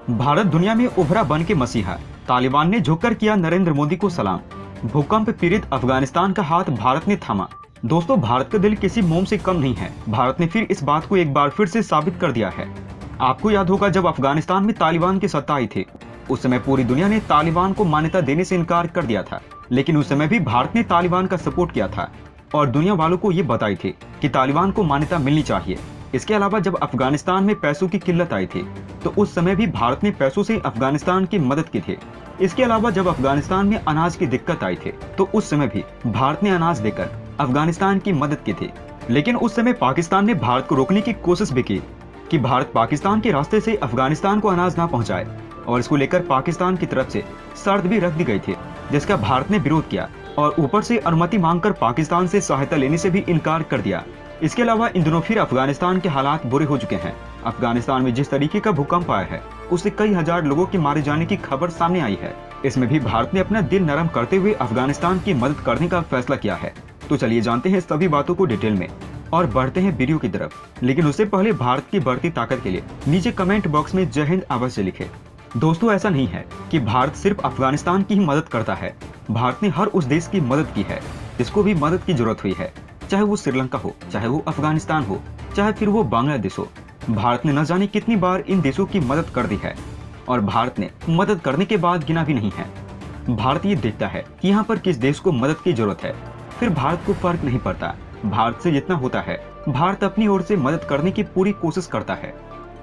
भारत दुनिया में उभरा बन के मसीहा। तालिबान ने झुककर किया नरेंद्र मोदी को सलाम। भूकंप पीड़ित अफगानिस्तान का हाथ भारत ने थामा। दोस्तों, भारत का दिल किसी मोम से कम नहीं है। भारत ने फिर इस बात को एक बार फिर से साबित कर दिया है। आपको याद होगा, जब अफगानिस्तान में तालिबान की सत्ता आई थी, उस समय पूरी दुनिया ने तालिबान को मान्यता देने से इनकार कर दिया था। लेकिन उस समय भी भारत ने तालिबान का सपोर्ट किया था और दुनिया वालों को ये बताई थी कि तालिबान को मान्यता मिलनी चाहिए। इसके अलावा जब अफगानिस्तान में पैसों की किल्लत आई थी, तो उस समय भी भारत ने पैसों से अफगानिस्तान की मदद की थी। इसके अलावा जब अफगानिस्तान में अनाज की दिक्कत आई थी, तो उस समय भी भारत ने अनाज देकर अफगानिस्तान की मदद की थी। लेकिन उस समय पाकिस्तान ने भारत को रोकने की कोशिश भी की कि भारत पाकिस्तान के रास्ते से अफगानिस्तान को अनाज ना पहुंचाए, और इसको लेकर पाकिस्तान की तरफ से शर्त भी रख दी गई थी, जिसका भारत ने विरोध किया और ऊपर से अनुमति मांगकर पाकिस्तान से सहायता लेने से भी इनकार कर दिया। इसके अलावा इन दिनों फिर अफगानिस्तान के हालात बुरे हो चुके हैं। अफगानिस्तान में जिस तरीके का भूकंप आया है, उससे कई हजार लोगों के मारे जाने की खबर सामने आई है। इसमें भी भारत ने अपना दिल नरम करते हुए अफगानिस्तान की मदद करने का फैसला किया है। तो चलिए जानते हैं सभी बातों को डिटेल में और बढ़ते हैं वीडियो की तरफ। लेकिन उससे पहले भारत की बढ़ती ताकत के लिए नीचे कमेंट बॉक्स में जय हिंद अवश्य लिखें। दोस्तों, ऐसा नहीं है कि भारत सिर्फ अफगानिस्तान की ही मदद करता है। भारत ने हर उस देश की मदद की है जिसको भी मदद की जरूरत हुई है, चाहे वो श्रीलंका हो, चाहे वो अफगानिस्तान हो, चाहे फिर वो बांग्लादेश हो। भारत ने न जाने कितनी बार इन देशों की मदद कर दी है और भारत ने मदद करने के बाद गिना भी नहीं है। भारत ये देखता है कि यहाँ पर किस देश को मदद की जरूरत है, फिर भारत को फर्क नहीं पड़ता। भारत से जितना होता है, भारत अपनी ओर से मदद करने की पूरी कोशिश करता है।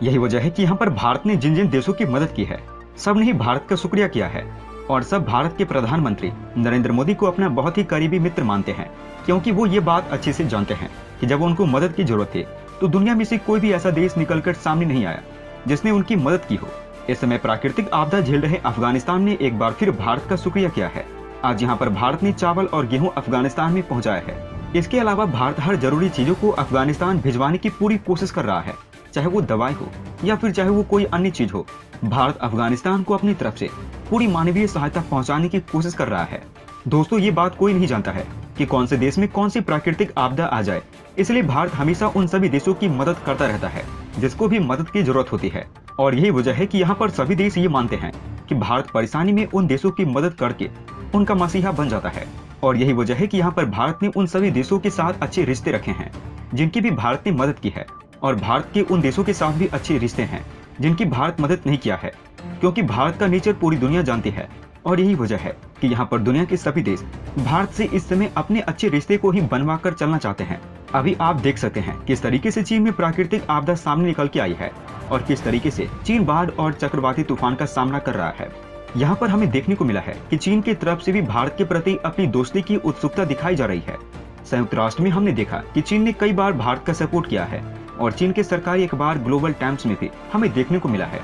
यही वजह है कि यहाँ पर भारत ने जिन जिन देशों की मदद की है, सब ने ही भारत का शुक्रिया किया है और सब भारत के प्रधानमंत्री नरेंद्र मोदी को अपना बहुत ही करीबी मित्र मानते हैं, क्योंकि वो ये बात अच्छे से जानते हैं कि जब उनको मदद की जरूरत थी, तो दुनिया में से कोई भी ऐसा देश निकलकर सामने नहीं आया जिसने उनकी मदद की हो। इस समय प्राकृतिक आपदा झेल रहे अफगानिस्तान ने एक बार फिर भारत का शुक्रिया किया है। आज यहाँ पर भारत ने चावल और गेहूं अफगानिस्तान में पहुंचाया है। इसके अलावा भारत हर जरूरी चीजों को अफगानिस्तान भिजवाने की पूरी कोशिश कर रहा है, चाहे वो दवाई हो या फिर चाहे वो कोई अन्य चीज हो। भारत अफगानिस्तान को अपनी तरफ से पूरी मानवीय सहायता पहुंचाने की कोशिश कर रहा है। दोस्तों, ये बात कोई नहीं जानता है कि कौन से देश में कौन सी प्राकृतिक आपदा आ जाए, इसलिए भारत हमेशा उन सभी देशों की मदद करता रहता है जिसको भी मदद की जरूरत होती है। और यही वजह है कि यहाँ पर सभी देश ये मानते हैं कि भारत परेशानी में उन देशों की मदद करके उनका मसीहा बन जाता है। और यही वजह है कि यहाँ पर भारत ने उन सभी देशों के साथ अच्छे रिश्ते रखे हैं जिनकी भी भारत ने मदद की है, और भारत के उन देशों के साथ भी अच्छे रिश्ते हैं जिनकी भारत मदद नहीं किया है, क्योंकि भारत का नेचर पूरी दुनिया जानती है। और यही वजह है कि यहाँ पर दुनिया के सभी देश भारत से इस समय अपने अच्छे रिश्ते को ही बनवा कर चलना चाहते हैं। अभी आप देख सकते हैं किस तरीके से चीन में प्राकृतिक आपदा सामने निकल के आई है और किस तरीके से चीन बाढ़ और चक्रवाती तूफान का सामना कर रहा है। यहाँ पर हमें देखने को मिला है कि चीन की तरफ से भी भारत के प्रति अपनी दोस्ती की उत्सुकता दिखाई जा रही है। संयुक्त राष्ट्र में हमने देखा कि चीन ने कई बार भारत का सपोर्ट किया है और चीन के सरकारी अखबार ग्लोबल टाइम्स में भी हमें देखने को मिला है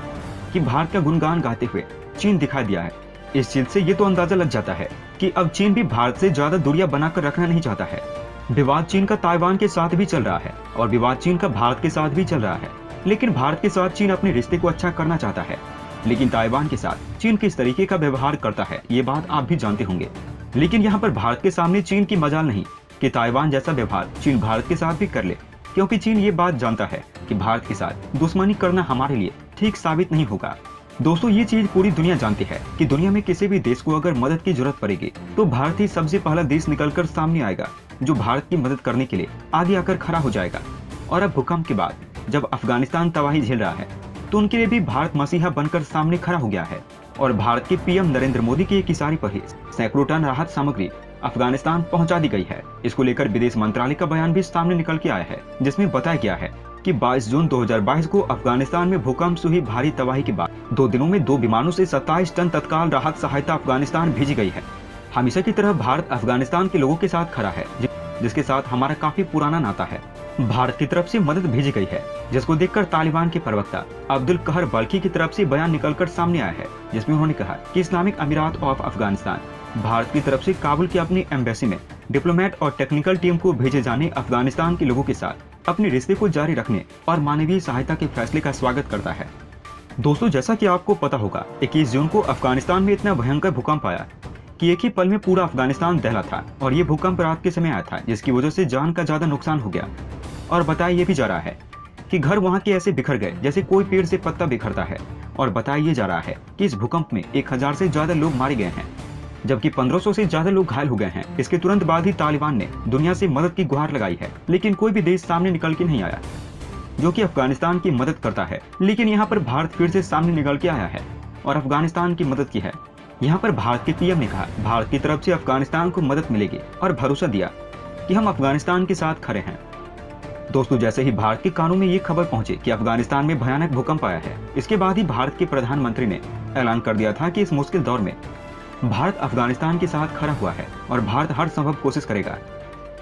कि भारत का गुणगान गाते हुए चीन दिखाई दिया है। इस चीज से ये तो अंदाजा लग जाता है कि अब चीन भी भारत से ज्यादा दूरियां बनाकर रखना नहीं चाहता है। विवाद चीन का ताइवान के साथ भी चल रहा है और विवाद चीन का भारत के साथ भी चल रहा है। लेकिन भारत के साथ चीन अपने रिश्ते को अच्छा करना चाहता है, लेकिन ताइवान के साथ चीन किस तरीके का व्यवहार करता है ये बात आप भी जानते होंगे। लेकिन यहाँ पर भारत के सामने चीन की मजाल नहीं कि ताइवान जैसा व्यवहार चीन भारत के साथ भी कर ले, क्योंकि चीन ये बात जानता है कि भारत के साथ दुश्मनी करना हमारे लिए ठीक साबित नहीं होगा। दोस्तों, ये चीज पूरी दुनिया जानती है कि दुनिया में किसी भी देश को अगर मदद की जरूरत पड़ेगी, तो भारत ही सबसे पहला देश निकलकर सामने आएगा जो भारत की मदद करने के लिए आगे आकर खड़ा हो जाएगा। और अब भूकंप के बाद जब अफगानिस्तान तबाही झेल रहा है, तो उनके लिए भी भारत मसीहा बनकर सामने खड़ा हो गया है। और भारत के पीएम नरेंद्र मोदी के एक इशारे पर ही सैकड़ों टन राहत सामग्री अफगानिस्तान पहुंचा दी गई है। इसको लेकर विदेश मंत्रालय का बयान भी सामने निकल के आया है, जिसमें बताया गया है कि 22 जून 2022 को अफगानिस्तान में भूकंप से हुई भारी तबाही के बाद 2 दिनों में 2 विमानों से 27 टन तत्काल राहत सहायता अफगानिस्तान भेजी गई है। हमेशा की तरह भारत अफगानिस्तान के लोगों के साथ खड़ा है, जिसके साथ हमारा काफी पुराना नाता है। भारत की तरफ से मदद भेजी गई है, जिसको देखकर तालिबान के प्रवक्ता अब्दुल कहर बल्खी की तरफ से बयान निकलकर सामने आया है, जिसमें उन्होंने कहा कि इस्लामिक अमीरात ऑफ अफगानिस्तान भारत की तरफ से काबुल की अपनी एम्बेसी में डिप्लोमेट और टेक्निकल टीम को भेजे जाने अफगानिस्तान के लोगों के साथ अपने रिश्ते को जारी रखने और मानवीय सहायता के फैसले का स्वागत करता है। दोस्तों, जैसा कि आपको पता होगा, 21 जून को अफगानिस्तान में इतना भयंकर भूकंप आया कि एक ही पल में पूरा अफगानिस्तान दहला था। और ये भूकंप रात के समय आया था, जिसकी वजह से जान का ज्यादा नुकसान हो गया। और बताया ये भी जा रहा है कि घर वहाँ के ऐसे बिखर गए जैसे कोई पेड़ से पत्ता बिखरता है। और बताया जा रहा है कि इस भूकंप में 1000 से ज्यादा लोग मारे गए हैं, जबकि 1500 से ज्यादा लोग घायल हो गए हैं। इसके तुरंत बाद ही तालिबान ने दुनिया से मदद की गुहार लगाई है, लेकिन कोई भी देश सामने निकल के नहीं आया जो कि अफगानिस्तान की मदद करता है। लेकिन यहाँ पर भारत फिर से सामने निकल के आया है और अफगानिस्तान की मदद की है। यहाँ पर भारत के पीएम ने कहा भारत की तरफ से अफगानिस्तान को मदद मिलेगी और भरोसा दिया कि हम अफगानिस्तान के साथ खड़े हैं। दोस्तों, जैसे ही भारत के कानों में ये खबर पहुंची कि अफगानिस्तान में भयानक भूकंप आया है, इसके बाद ही भारत के प्रधानमंत्री ने ऐलान कर दिया था कि इस मुश्किल दौर में भारत अफगानिस्तान के साथ खड़ा हुआ है और भारत हर संभव कोशिश करेगा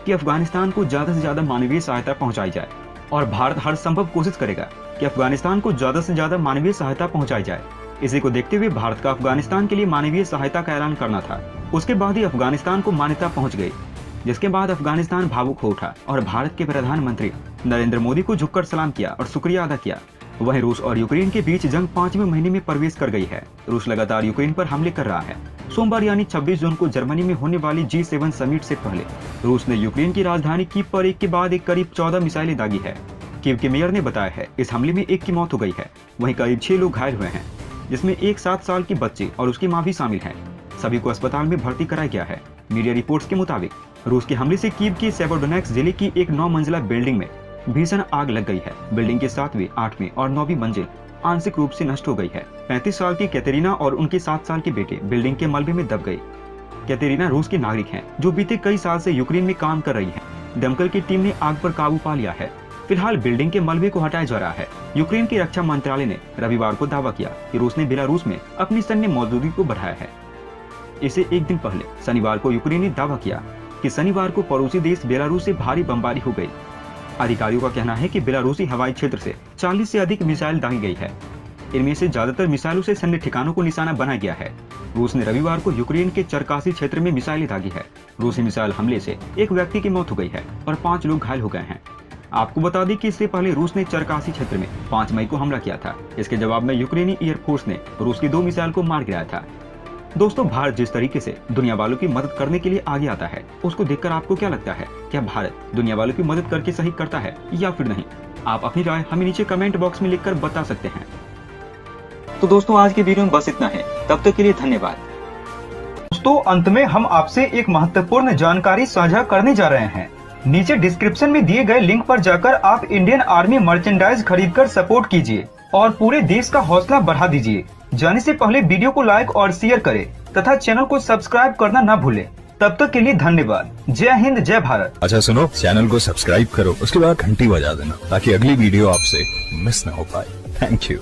कि अफगानिस्तान को ज्यादा से ज्यादा मानवीय सहायता पहुंचाई जाए। और भारत हर संभव कोशिश करेगा कि अफगानिस्तान को ज्यादा से ज्यादा मानवीय सहायता पहुंचाई जाए। इसी को देखते हुए भारत का अफगानिस्तान के लिए मानवीय सहायता का ऐलान करना था। उसके बाद ही अफगानिस्तान को मान्यता पहुंच गई, जिसके बाद अफगानिस्तान भावुक हो उठा और भारत के प्रधानमंत्री नरेंद्र मोदी को झुककर सलाम किया और शुक्रिया अदा किया। वहीं रूस और यूक्रेन के बीच जंग 5वें महीने में प्रवेश कर गई है। रूस लगातार यूक्रेन पर हमले कर रहा है। सोमवार यानी 26 जून को जर्मनी में होने वाली G7 समिट से पहले रूस ने यूक्रेन की राजधानी कीव पर एक के बाद एक करीब 14 मिसाइलें दागी है। कीव के मेयर ने बताया है इस हमले में एक की मौत हो गई है, वहीं करीब 6 लोग घायल हुए हैं, जिसमें एक 7 साल की बच्ची और उसकी मां भी शामिल है। सभी को अस्पताल में भर्ती कराया गया है। मीडिया रिपोर्ट्स के मुताबिक रूस के हमले से कीव की सेवरोडोनेट्स्क जिले की एक 9 मंजिला बिल्डिंग में भीषण आग लग गई है। बिल्डिंग के 7वीं, 8वीं और 9वीं मंजिल आंशिक रूप से नष्ट हो गई है। 35 साल की कैटेरिना और उनके 7 साल के बेटे बिल्डिंग के मलबे में दब गए। कैटेरिना रूस की नागरिक हैं, जो बीते कई साल से यूक्रेन में काम कर रही है। दमकल की टीम ने आग पर काबू पा लिया है। फिलहाल बिल्डिंग के मलबे को हटाया जा रहा है। यूक्रेन की रक्षा मंत्रालय ने रविवार को दावा किया कि रूस ने बेलारूस में अपनी सैन्य मौजूदगी को बढ़ाया है। इससे एक दिन पहले शनिवार को यूक्रेन ने दावा किया कि शनिवार को पड़ोसी देश बेलारूस से भारी बमबारी हो गई। अधिकारियों का कहना है कि बेलारूसी हवाई क्षेत्र से 40 से अधिक मिसाइल दागी गई है। इनमें से ज्यादातर मिसाइलों से सैन्य ठिकानों को निशाना बनाया गया है। रूस ने रविवार को यूक्रेन के चरकासी क्षेत्र में मिसाइलें दागी है। रूसी मिसाइल हमले से एक व्यक्ति की मौत हो गई है और 5 लोग घायल हो गए हैं। आपको बता दें कि इससे पहले रूस ने चरकासी क्षेत्र में 5 मई को हमला किया था। इसके जवाब में यूक्रेनी एयरफोर्स ने रूस की 2 मिसाइल को मार गिराया था। दोस्तों, भारत जिस तरीके से दुनिया वालों की मदद करने के लिए आगे आता है, उसको देखकर आपको क्या लगता है? क्या भारत दुनिया वालों की मदद करके सही करता है या फिर नहीं? आप अपनी राय हमें नीचे कमेंट बॉक्स में लिखकर बता सकते हैं। तो दोस्तों, आज की वीडियो में बस इतना है। तब तक के लिए धन्यवाद। दोस्तों, अंत में हम आपसे एक महत्वपूर्ण जानकारी साझा करने जा रहे हैं। नीचे डिस्क्रिप्शन में दिए गए लिंक पर जाकर आप इंडियन आर्मी मर्चेंडाइज खरीदकर सपोर्ट कीजिए और पूरे देश का हौसला बढ़ा दीजिए। जाने से पहले वीडियो को लाइक और शेयर करें तथा चैनल को सब्सक्राइब करना न भूलें। तब तक के लिए धन्यवाद। जय हिंद, जय भारत। अच्छा सुनो, चैनल को सब्सक्राइब करो, उसके बाद घंटी बजा देना ताकि अगली वीडियो आपसे मिस न हो पाए। Thank you.